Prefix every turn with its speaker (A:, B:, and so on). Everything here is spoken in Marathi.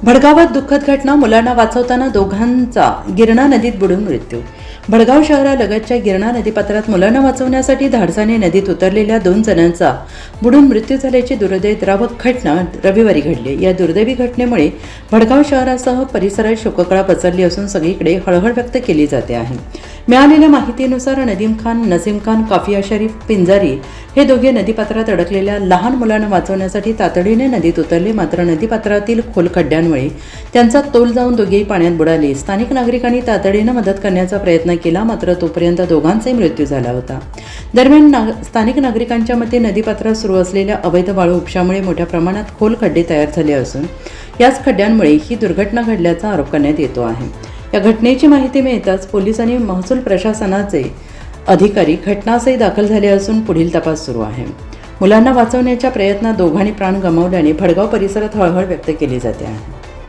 A: भडगावात दुःखद घटना, मुलांना वाचवताना दोघांचा गिरणा नदीत बुडून मृत्यू। भडगाव शहरालगतच्या गिरणा नदीपात्रात मुलांना वाचवण्यासाठी धाडसाने नदीत उतरलेल्या 2 जणांचा बुडून मृत्यू झाल्याची दुर्दैवाक घटना रविवारी घडली। या दुर्दैवी घटनेमुळे भडगाव शहरासह परिसरात शोककळा पसरली असून सगळीकडे हळहळ व्यक्त केली जाते आहे। मिळालेल्या माहितीनुसार नसीम खान, काफिया शरीफ पिंजारी हे दोघे नदीपात्रात अडकलेल्या लहान मुलांना वाचवण्यासाठी तातडीने नदीत उतरले, मात्र नदीपात्रातील खोल खड्ड्यांमुळे त्यांचा तोल जाऊन दोघेही पाण्यात बुडाले। स्थानिक नागरिकांनी तातडीने मदत करण्याचा प्रयत्न केला, मात्र तोपर्यंत दोघांचाही मृत्यू झाला होता। दरम्यान स्थानिक नागरिकांच्या मते नदीपात्रात सुरू असलेल्या अवैध वाळू उपशामुळे मोठ्या प्रमाणात खोल खड्डे तयार झाले असून याच खड्ड्यांमुळे ही दुर्घटना घडल्याचा आरोप करण्यात येतो आहे। या घटनेची माहिती मिळताच पोलीस आणि महसूल प्रशासनाचे अधिकारी घटनास्थळी दाखल झाले असून पुढील तपास सुरू आहे। मुलांना वाचवण्याच्या प्रयत्नात दोघांनी प्राण गमावल्याने भडगाव परिसरात हळहळ व्यक्त केली जाते आहे।